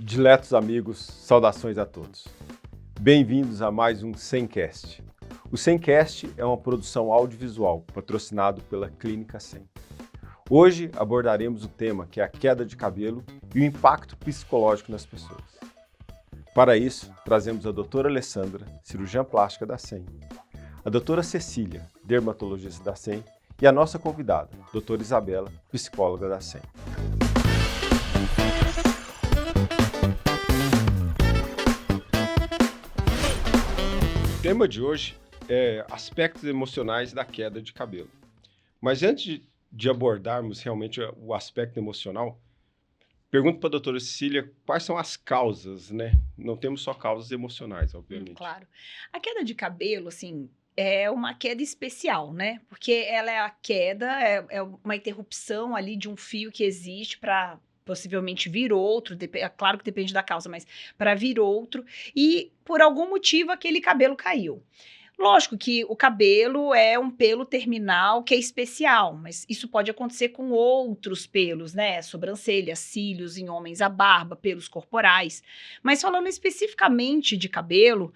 Diletos amigos, saudações a todos. Bem-vindos a mais um Semcast. O Semcast é uma produção audiovisual patrocinado pela Clínica Sem. Hoje abordaremos o tema que é a queda de cabelo e o impacto psicológico nas pessoas. Para isso, trazemos a doutora Alessandra, cirurgiã plástica da Sem, a doutora Cecília, dermatologista da Sem, e a nossa convidada, doutora Isabela, psicóloga da Sem. O tema de hoje é aspectos emocionais da queda de cabelo. Mas antes de abordarmos realmente o aspecto emocional, pergunto para a doutora Cecília quais são as causas, né? Não temos só causas emocionais, obviamente. Claro. A queda de cabelo, assim, é uma queda especial, né? Porque ela é a queda, é uma interrupção ali de um fio que existe para possivelmente vir outro, é claro que depende da causa, mas para vir outro, e por algum motivo aquele cabelo caiu. Lógico que o cabelo é um pelo terminal que é especial, mas isso pode acontecer com outros pelos, né? Sobrancelhas, cílios, em homens a barba, pelos corporais. Mas falando especificamente de cabelo,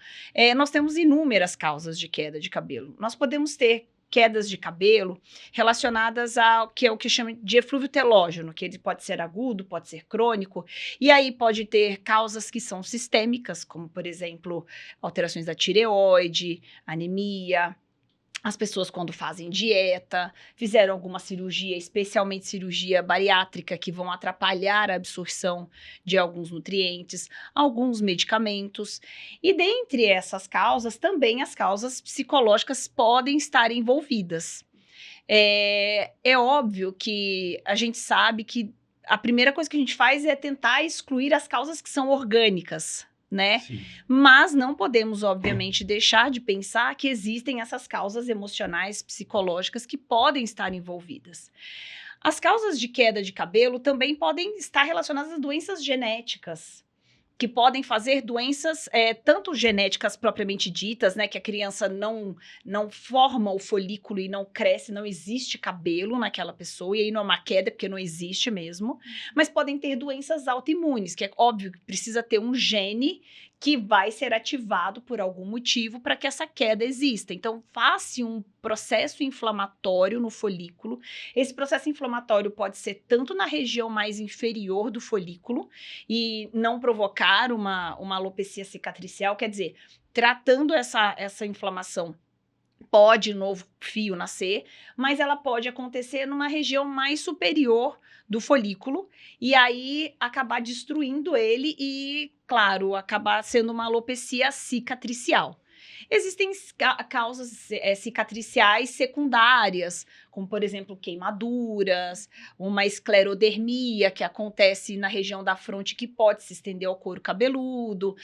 nós temos inúmeras causas de queda de cabelo. Nós podemos ter quedas de cabelo relacionadas ao que é o que chama de eflúvio telógeno, que ele pode ser agudo, pode ser crônico, e aí pode ter causas que são sistêmicas, como, por exemplo, alterações da tireoide, anemia. As pessoas, quando fazem dieta, fizeram alguma cirurgia, especialmente cirurgia bariátrica, que vão atrapalhar a absorção de alguns nutrientes, alguns medicamentos. E dentre essas causas, também as causas psicológicas podem estar envolvidas. É óbvio que a gente sabe que a primeira coisa que a gente faz é tentar excluir as causas que são orgânicas, né? Sim. Mas não podemos, obviamente, deixar de pensar que existem essas causas emocionais, psicológicas que podem estar envolvidas. As causas de queda de cabelo também podem estar relacionadas a doenças genéticas, que podem fazer doenças, tanto genéticas propriamente ditas, né, que a criança não forma o folículo e não cresce, não existe cabelo naquela pessoa, e aí não é uma queda, porque não existe mesmo, mas podem ter doenças autoimunes, que é óbvio que precisa ter um gene que vai ser ativado por algum motivo para que essa queda exista. Então, faz-se um processo inflamatório no folículo. Esse processo inflamatório pode ser tanto na região mais inferior do folículo e não provocar uma alopecia cicatricial, quer dizer, tratando essa inflamação, pode novo fio nascer, mas ela pode acontecer numa região mais superior do folículo e aí acabar destruindo ele e, claro, acabar sendo uma alopecia cicatricial. Existem causas cicatriciais secundárias, como, por exemplo, queimaduras, uma esclerodermia que acontece na região da fronte que pode se estender ao couro cabeludo,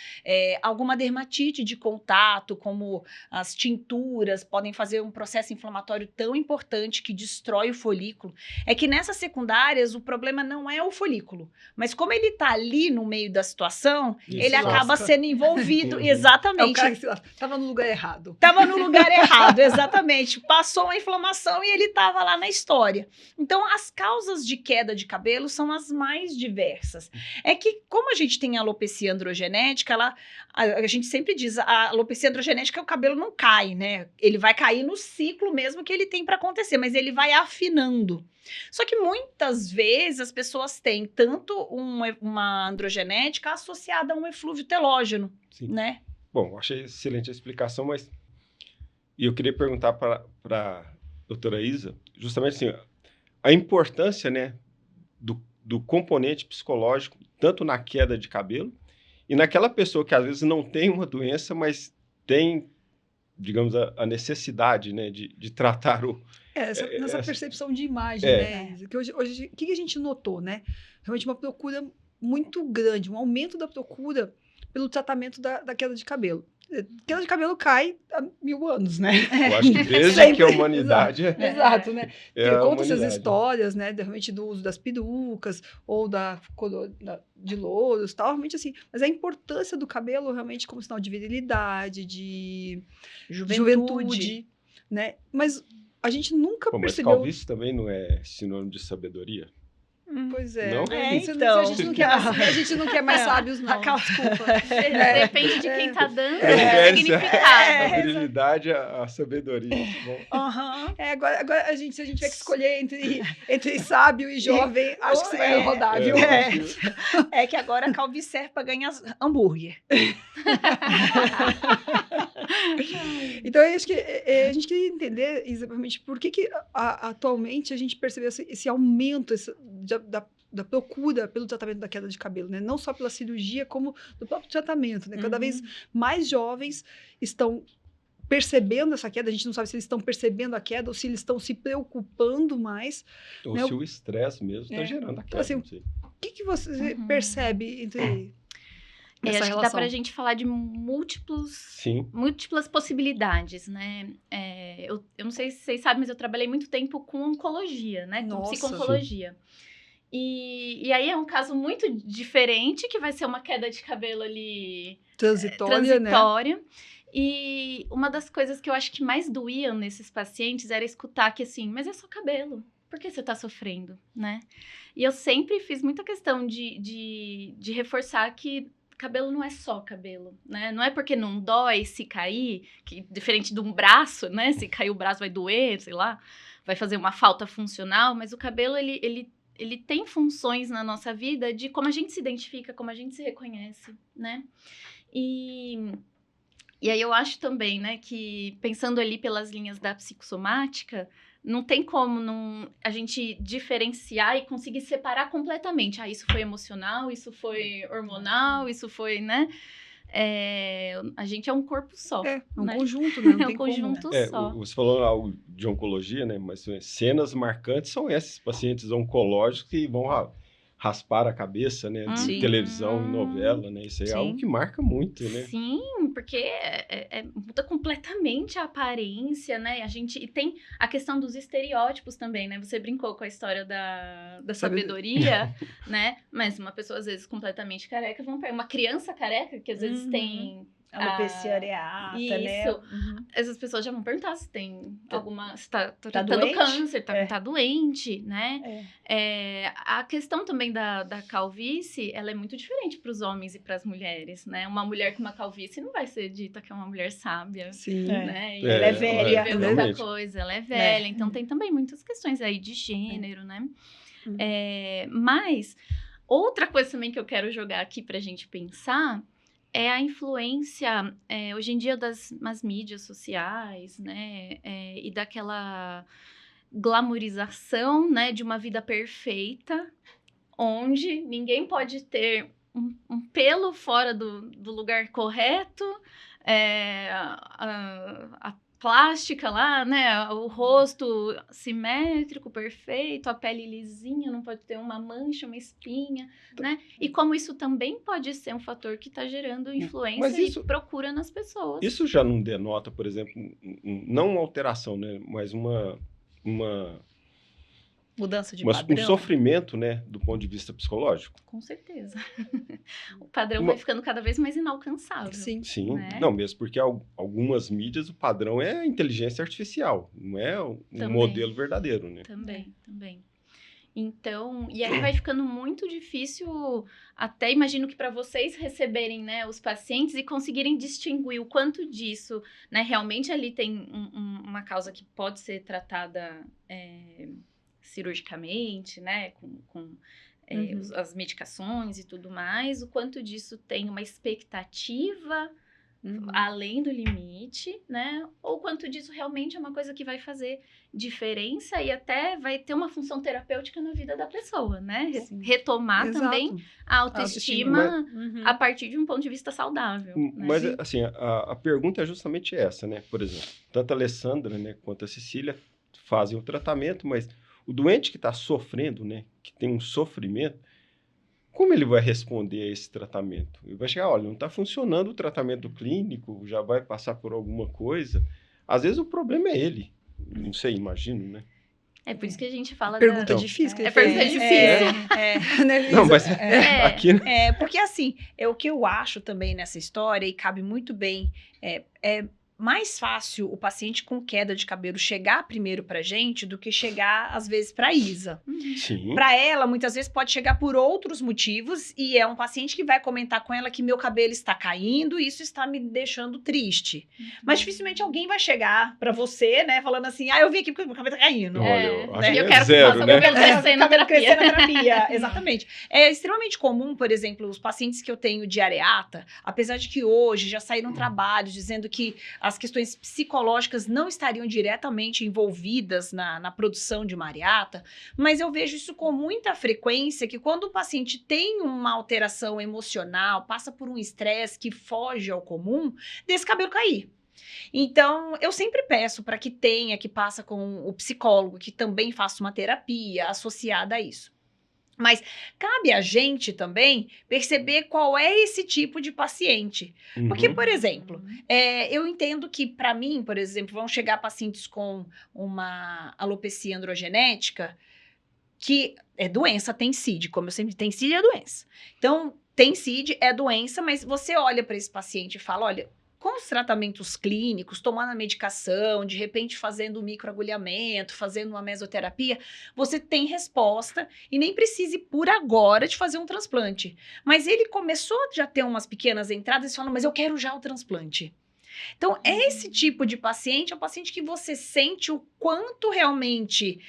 alguma dermatite de contato, como as tinturas, podem fazer um processo inflamatório tão importante que destrói o folículo. É que nessas secundárias o problema não é o folículo, mas como ele está ali no meio da situação, ele acaba sendo envolvido, exatamente. É o cara que estava no lugar errado. Estava no lugar errado, exatamente. Passou uma inflamação e ele estava lá na história. Então, as causas de queda de cabelo são as mais diversas. É que, como a gente tem a alopecia androgenética, a gente sempre diz, a alopecia androgenética, o cabelo não cai, né? Ele vai cair no ciclo mesmo que ele tem para acontecer, mas ele vai afinando. Só que muitas vezes as pessoas têm tanto uma androgenética associada a um eflúvio telógeno, Sim. né? Bom, achei excelente a explicação, mas eu queria perguntar para a doutora Isa, justamente assim, a importância, né, do componente psicológico, tanto na queda de cabelo e naquela pessoa que às vezes não tem uma doença, mas tem, digamos, a necessidade, né, de tratar nessa percepção de imagem, né? Que hoje, o que a gente notou, né? Realmente uma procura muito grande, um aumento da procura pelo tratamento da queda de cabelo. Queda de cabelo cai há 1000 anos, né? Eu acho que desde que a humanidade... Exato, né? Conta essas humanidade. histórias, né? Realmente do uso das perucas ou de louros, tal, realmente assim. Mas a importância do cabelo realmente como sinal de virilidade, de juventude, né? Mas a gente nunca Mas percebeu... calvície também não é sinônimo de sabedoria? Pois é. Não? Então. A gente não quer mais sábios, não. Desculpa. Depende de quem tá dando, Prefere-se significado. a virilidade à sabedoria. Bom. Agora se a gente tiver que escolher entre sábio e jovem, acho que você vai rodar, viu? É que agora a calvície serve para ganhar hambúrguer. Então, eu acho que a gente queria entender exatamente por que atualmente a gente percebeu esse aumento da procura pelo tratamento da queda de cabelo, né? Não só pela cirurgia, como do próprio tratamento, né? Cada vez mais jovens estão percebendo essa queda, a gente não sabe se eles estão percebendo a queda ou se eles estão se preocupando mais. Ou né? se o estresse mesmo está gerando a queda. Então, assim, o que você percebe entre essa Acho que relação? dá pra gente falar de múltiplas possibilidades, né? Eu não sei se vocês sabem, mas eu trabalhei muito tempo com oncologia, né? Com Nossa, psico-oncologia. E aí é um caso muito diferente, que vai ser uma queda de cabelo ali transitória, né? E uma das coisas que eu acho que mais doíam nesses pacientes era escutar que assim, mas é só cabelo. Por que você tá sofrendo, né? E eu sempre fiz muita questão de reforçar que cabelo não é só cabelo, né? Não é porque não dói se cair, que diferente de um braço, né? Se cair o braço vai doer, sei lá, vai fazer uma falta funcional, mas o cabelo, ele tem funções na nossa vida de como a gente se identifica, como a gente se reconhece, né? E aí eu acho também, né, que pensando ali pelas linhas da psicossomática, não tem como a gente diferenciar e conseguir separar completamente. Isso foi emocional, isso foi hormonal, isso foi, né? A gente é um corpo só. Um né? conjunto, né? Não é tem um conjunto só. Você falou algo de oncologia, né? Mas cenas marcantes são esses pacientes oncológicos que vão raspar a cabeça, né? De televisão e novela, né? Isso é algo que marca muito, né? Sim, porque muda completamente a aparência, né? E tem a questão dos estereótipos também, né? Você brincou com a história da sabedoria, né? Mas uma pessoa, às vezes, completamente careca, uma criança careca, que às vezes tem... Alopecia areata, né? Essas pessoas já vão perguntar se tem alguma... Se tá tratando doente? câncer, tá doente, né? A questão também da calvície, ela é muito diferente para os homens e para as mulheres, né? Uma mulher com uma calvície não vai ser dita que é uma mulher sábia. Sim. Né? E ela é velha. Muita coisa, ela é velha. Então, tem também muitas questões aí de gênero, né? Mas, outra coisa também que eu quero jogar aqui pra gente pensar é a influência, hoje em dia, das mídias sociais, né? E daquela glamorização, né? De uma vida perfeita, onde ninguém pode ter um pelo fora do lugar correto, a plástica lá, né? O rosto simétrico, perfeito, a pele lisinha, não pode ter uma mancha, uma espinha, né? E como isso também pode ser um fator que está gerando influência e procura nas pessoas. Isso já não denota, por exemplo, não uma alteração, né? Mas uma mudança de padrão. Um sofrimento, né? Do ponto de vista psicológico. Com certeza. O padrão vai ficando cada vez mais inalcançável. Sim. Né? Não, mesmo porque algumas mídias o padrão é a inteligência artificial, não é um modelo verdadeiro, né? Também. Então, e aí vai ficando muito difícil, até imagino que para vocês receberem, né, os pacientes e conseguirem distinguir o quanto disso, né, realmente ali tem uma causa que pode ser tratada cirurgicamente, né, com as medicações e tudo mais, o quanto disso tem uma expectativa além do limite, né, ou quanto disso realmente é uma coisa que vai fazer diferença e até vai ter uma função terapêutica na vida da pessoa, né, retomar também a autoestima a partir de um ponto de vista saudável. Mas, né? assim, a pergunta é justamente essa, né, por exemplo, tanto a Alessandra, né, quanto a Cecília fazem o tratamento, mas o doente que está sofrendo, né, que tem um sofrimento, como ele vai responder a esse tratamento? Ele vai chegar, olha, não está funcionando o tratamento clínico, já vai passar por alguma coisa. Às vezes o problema é ele. Não sei, imagino, né? É por isso que a gente fala pergunta difícil. Pergunta difícil. Não, mas aqui... Porque, assim, o que eu acho também nessa história, e cabe muito bem, mais fácil o paciente com queda de cabelo chegar primeiro pra gente do que chegar, às vezes, pra Isa. Sim. Pra ela, muitas vezes, pode chegar por outros motivos e é um paciente que vai comentar com ela que meu cabelo está caindo e isso está me deixando triste. Mas dificilmente alguém vai chegar pra você, né, falando assim, eu vim aqui porque meu cabelo tá caindo. Olha, eu acho que eu é quero zero, que faça né? meu cabelo crescer na terapia. terapia. Exatamente. É extremamente comum, por exemplo, os pacientes que eu tenho de areata, apesar de que hoje já saíram trabalhos dizendo que as questões psicológicas não estariam diretamente envolvidas na produção de uma areata, mas eu vejo isso com muita frequência, que quando o paciente tem uma alteração emocional, passa por um estresse que foge ao comum, desse cabelo cair. Então, eu sempre peço para que passa com o psicólogo, que também faça uma terapia associada a isso. Mas cabe a gente também perceber qual é esse tipo de paciente. Porque, por exemplo, eu entendo que, para mim, por exemplo, vão chegar pacientes com uma alopecia androgenética, que é doença, tem CID, como eu sempre digo, tem CID é doença. Então, tem CID, é doença, mas você olha para esse paciente e fala, olha, com os tratamentos clínicos, tomando a medicação, de repente fazendo um microagulhamento, fazendo uma mesoterapia, você tem resposta e nem precise por agora de fazer um transplante. Mas ele começou a já ter umas pequenas entradas e fala, mas eu quero já o transplante. Então, esse tipo de paciente é o paciente que você sente o quanto realmente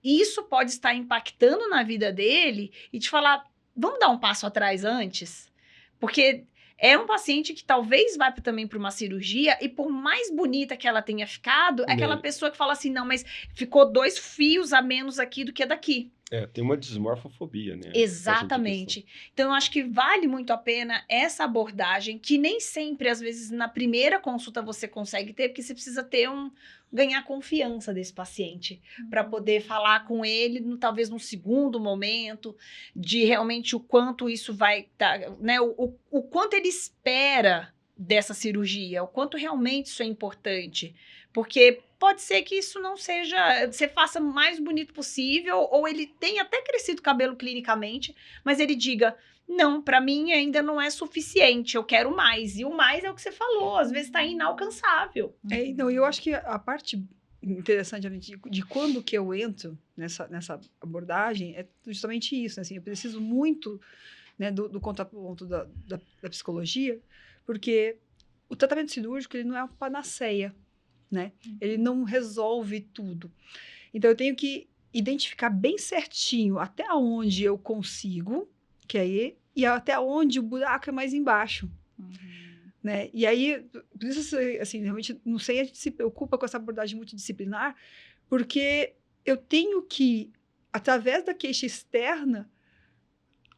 isso pode estar impactando na vida dele e te falar, vamos dar um passo atrás antes? Porque é um paciente que talvez vá também para uma cirurgia e por mais bonita que ela tenha ficado, é aquela pessoa que fala assim, não, mas ficou 2 fios a menos aqui do que daqui. Tem uma desmorfofobia, né? Exatamente. Então, eu acho que vale muito a pena essa abordagem, que nem sempre, às vezes, na primeira consulta você consegue ter, porque você precisa ter ganhar confiança desse paciente, para poder falar com ele, talvez num segundo momento, de realmente o quanto isso vai né? O quanto ele espera dessa cirurgia, o quanto realmente isso é importante. Porque pode ser que isso não seja, você faça o mais bonito possível, ou ele tenha até crescido o cabelo clinicamente, mas ele diga, não, para mim ainda não é suficiente, eu quero mais. E o mais é o que você falou, às vezes está inalcançável. Então, eu acho que a parte interessante de quando que eu entro nessa abordagem é justamente isso, né? Assim, eu preciso muito, né, do contraponto da psicologia, porque o tratamento cirúrgico ele não é uma panaceia, né? Ele não resolve tudo. Então, eu tenho que identificar bem certinho até onde eu consigo, e até onde o buraco é mais embaixo. Né? E aí, por isso, assim, realmente, não sei, a gente se preocupa com essa abordagem multidisciplinar, porque eu tenho que, através da queixa externa,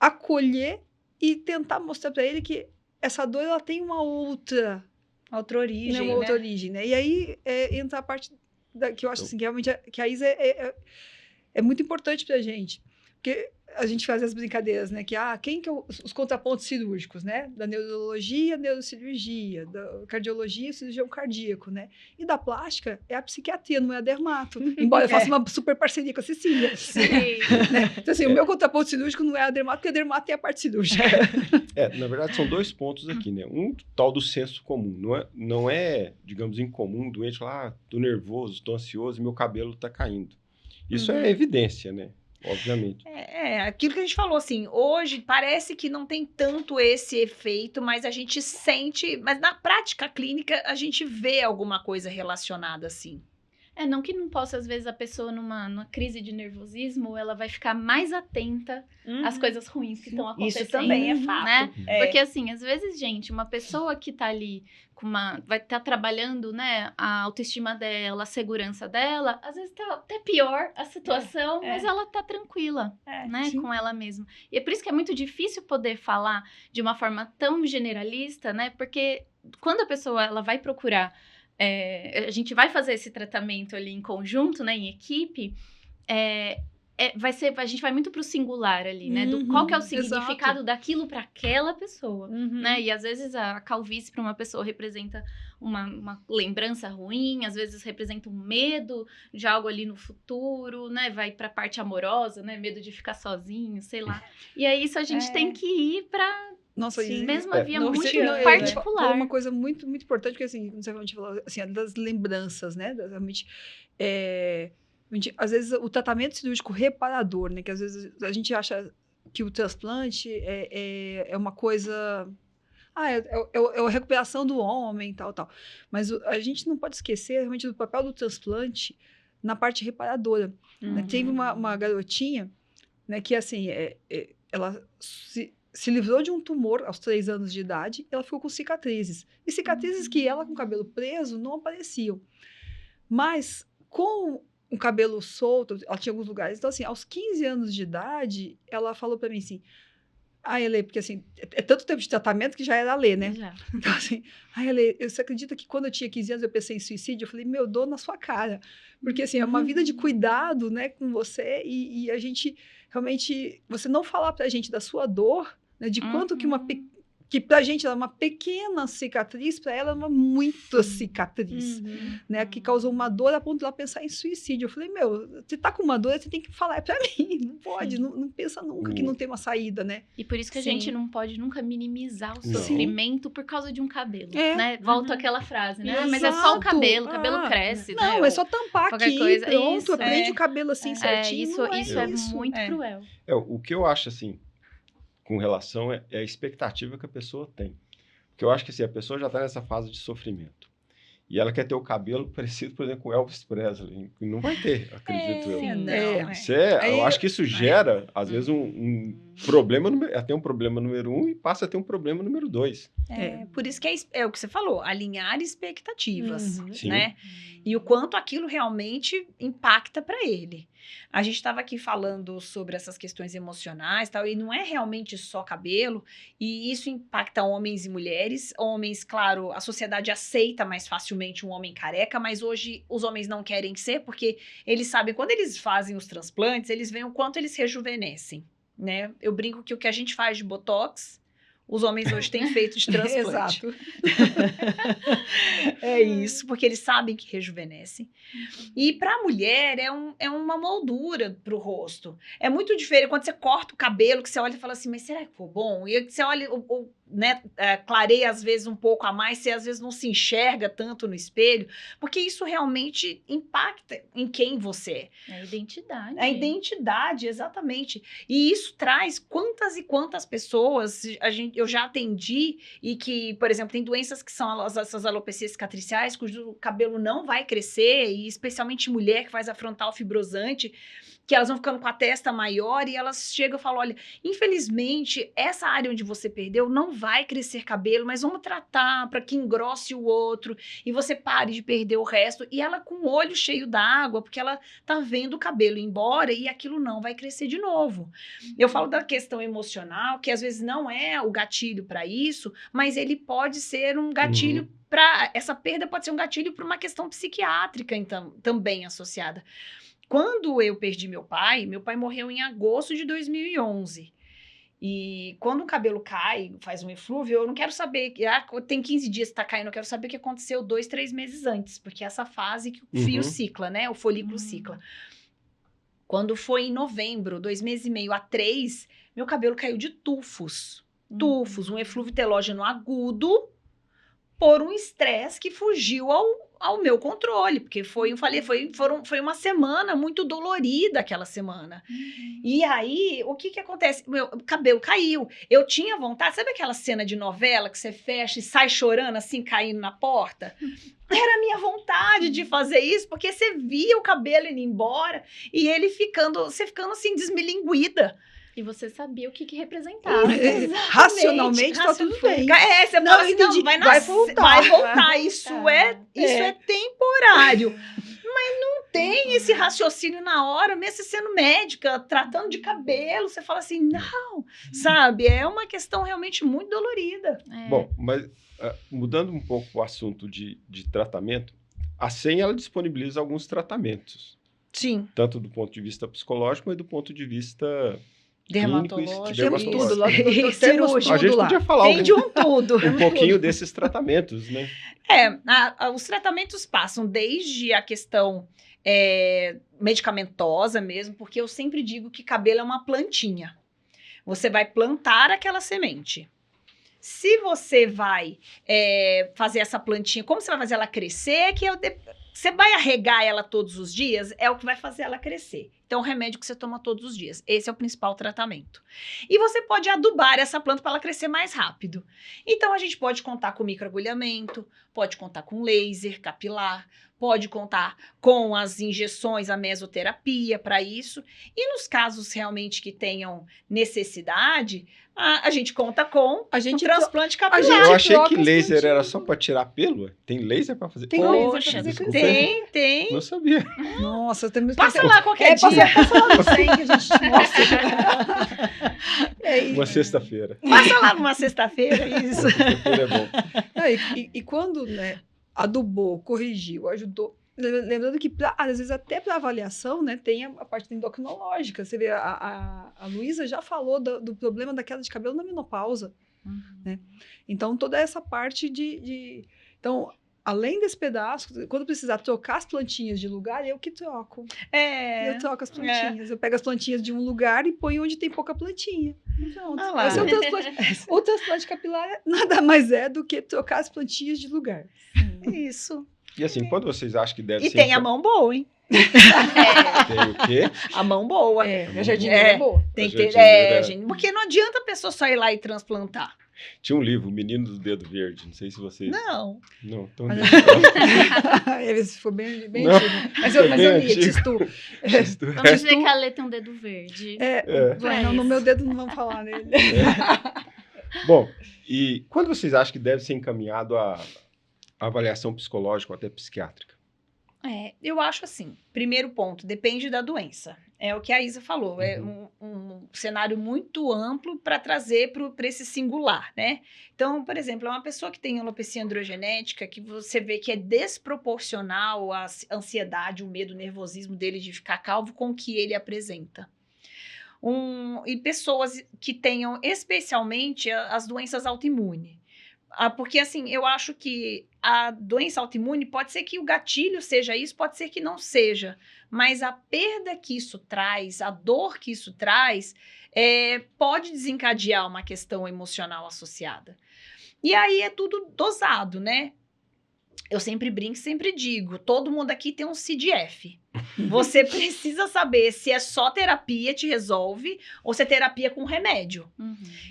acolher e tentar mostrar para ele que essa dor ela tem uma outra origem, né? Uma outra origem, né? E aí entra a parte que eu acho assim, que realmente que a Isa é muito importante pra gente. Porque a gente faz as brincadeiras, né? Que quem que é os contrapontos cirúrgicos, né? Da neurologia, neurocirurgia, da cardiologia, cirurgião cardíaco, né? E da plástica é a psiquiatria, não é a dermato. Embora eu faça uma super parceria com a Cecília. Sim. Né? Então, assim, o meu contraponto cirúrgico não é a dermato, porque a dermato tem a parte cirúrgica. Na verdade, são 2 pontos aqui, né? Um tal do senso comum. Não é, digamos, incomum o doente falar, tô nervoso, tô ansioso e meu cabelo tá caindo. Isso é evidência, né? Obviamente. Aquilo que a gente falou, assim, hoje parece que não tem tanto esse efeito, mas a gente sente, mas na prática clínica a gente vê alguma coisa relacionada assim. Não que não possa, às vezes, a pessoa numa crise de nervosismo, ela vai ficar mais atenta às coisas ruins que estão acontecendo. Isso também é fato. Né? Porque, assim, às vezes, gente, uma pessoa que tá ali vai estar trabalhando, né, a autoestima dela, a segurança dela, às vezes tá até pior a situação, mas ela tá tranquila, né, com ela mesma. E é por isso que é muito difícil poder falar de uma forma tão generalista, né, porque quando a pessoa ela vai procurar a gente vai fazer esse tratamento ali em conjunto, né, em equipe, a gente vai muito pro singular ali, né, do qual que é o significado daquilo para aquela pessoa, né, e às vezes a calvície para uma pessoa representa uma lembrança ruim, às vezes representa um medo de algo ali no futuro, né, vai pra parte amorosa, né, medo de ficar sozinho, sei lá, e é isso a gente tem que ir Nossa, Sim, mesma via muito você particular. falou uma coisa muito, muito importante, porque assim, a gente falou assim, das lembranças, né? Realmente, às vezes, o tratamento cirúrgico reparador, né? Que às vezes a gente acha que o transplante é uma coisa... é a recuperação do homem, tal. Mas a gente não pode esquecer realmente do papel do transplante na parte reparadora. Né? Teve uma garotinha, né, que assim, ela se livrou de um tumor aos 3 anos de idade, ela ficou com cicatrizes. E cicatrizes que ela, com o cabelo preso, não apareciam. Mas, com o cabelo solto, ela tinha alguns lugares. Então, assim, aos 15 anos de idade, ela falou para mim assim, Elê, porque assim, é tanto tempo de tratamento que já era a Lê, né? Já. Então, assim, Elê, você acredita que quando eu tinha 15 anos eu pensei em suicídio? Eu falei, meu, dou na sua cara. Porque, assim, é uma vida de cuidado, né, com você, e a gente, realmente, você não falar pra gente da sua dor, né, de quanto que pra gente ela é uma pequena cicatriz, pra ela é uma muita cicatriz, né, que causou uma dor a ponto de ela pensar em suicídio. Eu falei, meu, você tá com uma dor, você tem que falar pra mim, não pode, não pensa nunca que não tem uma saída, né? E por isso que a gente não pode nunca minimizar o Não. sofrimento por causa de um cabelo, né? Volta àquela frase, né? Mas é só Exato. o cabelo cresce, né? Não, é só tampar qualquer aqui, coisa. pronto, Isso, prende o cabelo assim certinho. Isso é muito cruel. O que eu acho, assim, com relação é a expectativa que a pessoa tem. Porque eu acho que assim, a pessoa já está nessa fase de sofrimento. E ela quer ter o cabelo parecido, por exemplo, com Elvis Presley. E não vai ter, acredito eu. Eu acho que isso gera, às vezes, um problema, até um problema número 1 e passa a ter um problema número 2. Por isso que é o que você falou, alinhar expectativas, Sim. né? E o quanto aquilo realmente impacta para ele. A gente estava aqui falando sobre essas questões emocionais e tal, e não é realmente só cabelo, e isso impacta homens e mulheres. Homens, claro, a sociedade aceita mais facilmente um homem careca, mas hoje os homens não querem ser, porque eles sabem, quando eles fazem os transplantes, eles veem o quanto eles rejuvenescem, né? Eu brinco que o que a gente faz de botox, os homens hoje têm feito de transplante. Exato. É isso, porque eles sabem que rejuvenesce. E para a mulher é uma moldura para o rosto. É muito diferente quando você corta o cabelo, que você olha e fala assim, mas será que ficou bom? E você olha, né, clareia às vezes um pouco a mais, você às vezes não se enxerga tanto no espelho, porque isso realmente impacta em quem você é. É a identidade. A identidade, exatamente. E isso traz quantas e quantas pessoas eu já atendi e que, por exemplo, tem doenças que são essas alopecias cicatriciais, cujo cabelo não vai crescer, e especialmente mulher que faz a frontal fibrosante, que elas vão ficando com a testa maior e elas chegam e falam, olha, infelizmente, essa área onde você perdeu não vai crescer cabelo, mas vamos tratar para que engrosse o outro e você pare de perder o resto. E ela com o olho cheio d'água, porque ela tá vendo o cabelo ir embora e aquilo não vai crescer de novo. Eu falo da questão emocional, que às vezes não é o gatilho para isso, mas ele pode ser um gatilho para... Essa perda pode ser um gatilho para uma questão psiquiátrica, então, também associada. Quando eu perdi meu pai morreu em agosto de 2011. E quando o cabelo cai, faz um eflúvio, eu não quero saber, tem 15 dias que tá caindo, eu quero saber o que aconteceu 2, 3 meses antes, porque é essa fase que o fio cicla, né? O folículo cicla. Quando foi em novembro, 2 meses e meio a 3, meu cabelo caiu de tufos. Um eflúvio telógeno agudo, por um estresse que fugiu ao meu controle, porque foi uma semana muito dolorida aquela semana. E aí, o que acontece? Meu cabelo caiu. Eu tinha vontade, sabe aquela cena de novela que você fecha e sai chorando assim, caindo na porta? Era a minha vontade de fazer isso, porque você via o cabelo indo embora e ele você ficando assim, desmilinguida. E você sabia o que representava. Racionalmente tá tudo bem. Você fala assim, não, vai voltar. Isso é temporário. Mas não tem esse raciocínio na hora, mesmo você sendo médica, tratando de cabelo, você fala assim, não, sabe? É uma questão realmente muito dolorida. Bom, mas mudando um pouco o assunto de tratamento, a SEM, ela disponibiliza alguns tratamentos. Sim. Tanto do ponto de vista psicológico, mas do ponto de vista... dermatológico. Temos tudo lá. Cirúrgico. A gente podia falar um pouquinho desses tratamentos, né? Os tratamentos passam desde a questão medicamentosa mesmo, porque eu sempre digo que cabelo é uma plantinha. Você vai plantar aquela semente. Se você vai fazer essa plantinha, como você vai fazer ela crescer, você vai regar ela todos os dias, é o que vai fazer ela crescer. Então, o remédio que você toma todos os dias. Esse é o principal tratamento. E você pode adubar essa planta para ela crescer mais rápido. Então, a gente pode contar com microagulhamento, pode contar com laser capilar, pode contar com as injeções, a mesoterapia para isso. E nos casos realmente que tenham necessidade, a gente conta com o transplante capilar. Eu achei que laser era só para tirar pelo. Tem laser para fazer? Tem laser para fazer crescer. Tem. Não sabia. Nossa, temos que... Passa lá qualquer dia. Passa lá no 100 que a gente te mostra. Uma sexta-feira. Passa lá numa sexta-feira, isso. Sexta-feira é bom. E quando, né, adubou, corrigiu, ajudou... Lembrando que, às vezes, até para avaliação, né, tem a parte endocrinológica. Você vê, a Luísa já falou do problema da queda de cabelo na menopausa. Né? Então, toda essa parte Então, além desse pedaço, quando precisar trocar as plantinhas de lugar, eu que troco. Eu troco as plantinhas. Eu pego as plantinhas de um lugar e ponho onde tem pouca plantinha. Pronto. Esse é o transplante. O transplante capilar nada mais é do que trocar as plantinhas de lugar. Isso. E assim, quando vocês acham que deve ser... E tem a mão boa, hein? Tem o quê? A mão boa. A jardineira é boa. Tem que ter, gente, porque não adianta a pessoa só ir lá e transplantar. Tinha um livro, O Menino do Dedo Verde. Não sei se vocês... Não. Não, então... Ele foi bem antigo. Mas foi eu bem li, Tistu. Vamos dizer que a Lê tem um dedo verde. Não, no meu dedo não vamos falar nele. Bom, e quando vocês acham que deve ser encaminhado a avaliação psicológica ou até psiquiátrica? Eu acho assim, primeiro ponto, depende da doença. É o que a Isa falou, é um cenário muito amplo para trazer para esse singular, né? Então, por exemplo, é uma pessoa que tem alopecia androgenética, que você vê que é desproporcional a ansiedade, o medo, o nervosismo dele de ficar calvo com o que ele apresenta. E pessoas que tenham especialmente as doenças autoimunes. Porque, assim, eu acho que a doença autoimune pode ser que o gatilho seja isso, pode ser que não seja. Mas a perda que isso traz, a dor que isso traz, pode desencadear uma questão emocional associada. E aí é tudo dosado, né? Eu sempre brinco, sempre digo, todo mundo aqui tem um CDF. Você precisa saber se é só terapia te resolve ou se é terapia com remédio.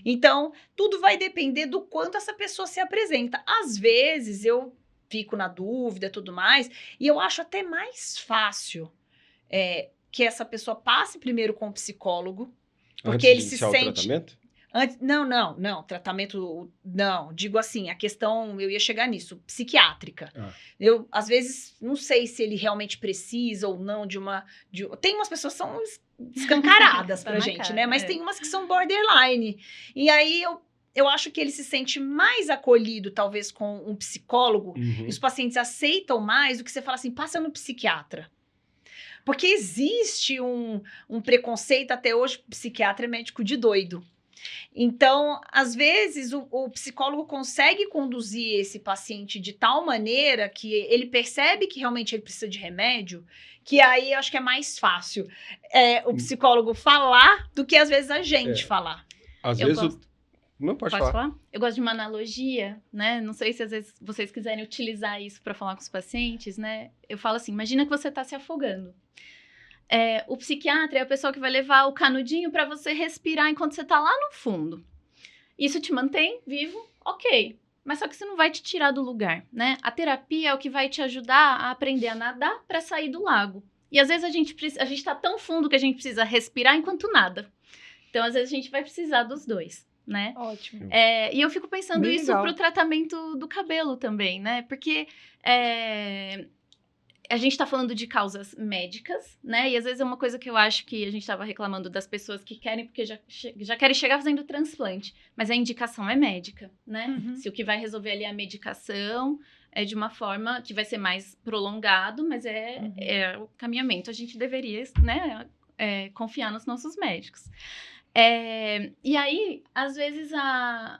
Então, tudo vai depender do quanto essa pessoa se apresenta. Às vezes, eu fico na dúvida e tudo mais, e eu acho até mais fácil que essa pessoa passe primeiro com o psicólogo, porque ele se sente... Não, tratamento, não, digo assim, a questão, eu ia chegar nisso, psiquiátrica. Eu, às vezes, não sei se ele realmente precisa ou não tem umas pessoas que são escancaradas pra gente, cara, né, mas tem umas que são borderline, e aí eu acho que ele se sente mais acolhido, talvez, com um psicólogo, e os pacientes aceitam mais do que você fala assim, passa no psiquiatra. Porque existe um preconceito até hoje, psiquiatra é médico de doido. Então, às vezes, o psicólogo consegue conduzir esse paciente de tal maneira que ele percebe que realmente ele precisa de remédio, que aí eu acho que é mais fácil o psicólogo falar do que, às vezes, a gente falar. Às vezes Não pode falar. Eu gosto de uma analogia, né? Não sei se às vezes vocês quiserem utilizar isso para falar com os pacientes, né? Eu falo assim, imagina que você está se afogando. O psiquiatra é a pessoa que vai levar o canudinho para você respirar enquanto você está lá no fundo. Isso te mantém vivo? Ok. Mas só que isso não vai te tirar do lugar, né? A terapia é o que vai te ajudar a aprender a nadar para sair do lago. E às vezes a gente está tão fundo que a gente precisa respirar enquanto nada. Então, às vezes a gente vai precisar dos dois, né? Ótimo. E eu fico pensando Bem isso legal. pro tratamento do cabelo também, né? Porque a gente tá falando de causas médicas, né? E às vezes é uma coisa que eu acho que a gente tava reclamando das pessoas que querem, porque já querem chegar fazendo transplante. Mas a indicação é médica, né? Uhum. Se o que vai resolver ali é a medicação, é de uma forma que vai ser mais prolongado, mas é o caminhamento. A gente deveria, né, confiar nos nossos médicos. E aí, às vezes, a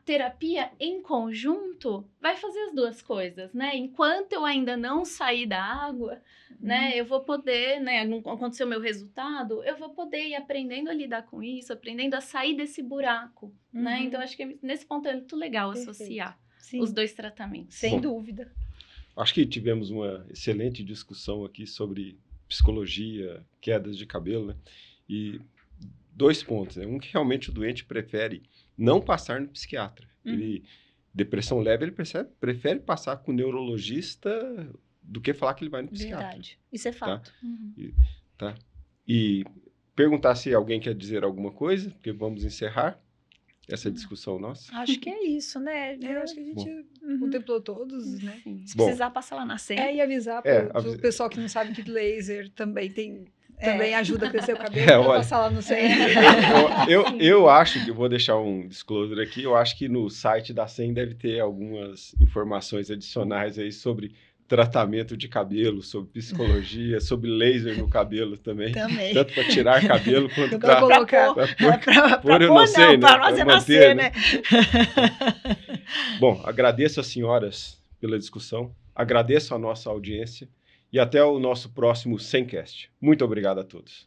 terapia em conjunto vai fazer as duas coisas, né? Enquanto eu ainda não sair da água, né? Eu vou poder, né? Não aconteceu o meu resultado, eu vou poder ir aprendendo a lidar com isso, aprendendo a sair desse buraco, né? Então, acho que nesse ponto é muito legal associar os dois tratamentos. Sem dúvida. Acho que tivemos uma excelente discussão aqui sobre psicologia, quedas de cabelo, né? E 2 pontos, né? Um que realmente o doente prefere não passar no psiquiatra. Depressão leve, ele prefere passar com o neurologista do que falar que ele vai no psiquiatra. Verdade. Isso é fato. E perguntar se alguém quer dizer alguma coisa, porque vamos encerrar essa discussão nossa. Acho que é isso, né? Eu acho que a gente contemplou todos, né? Se precisar, passar lá na SEM. E avisar para o pessoal que não sabe que laser também também ajuda a crescer o cabelo, olha, passar lá no SEM. Eu acho que, eu vou deixar um disclosure aqui, eu acho que no site da SEM deve ter algumas informações adicionais aí sobre tratamento de cabelo, sobre psicologia, sobre laser no cabelo também. Tanto para tirar cabelo quanto para colocar. Para pôr, eu não sei, né? Para nós nascer, né? Bom, agradeço às senhoras pela discussão, agradeço a nossa audiência e até o nosso próximo SEMcast. Muito obrigado a todos.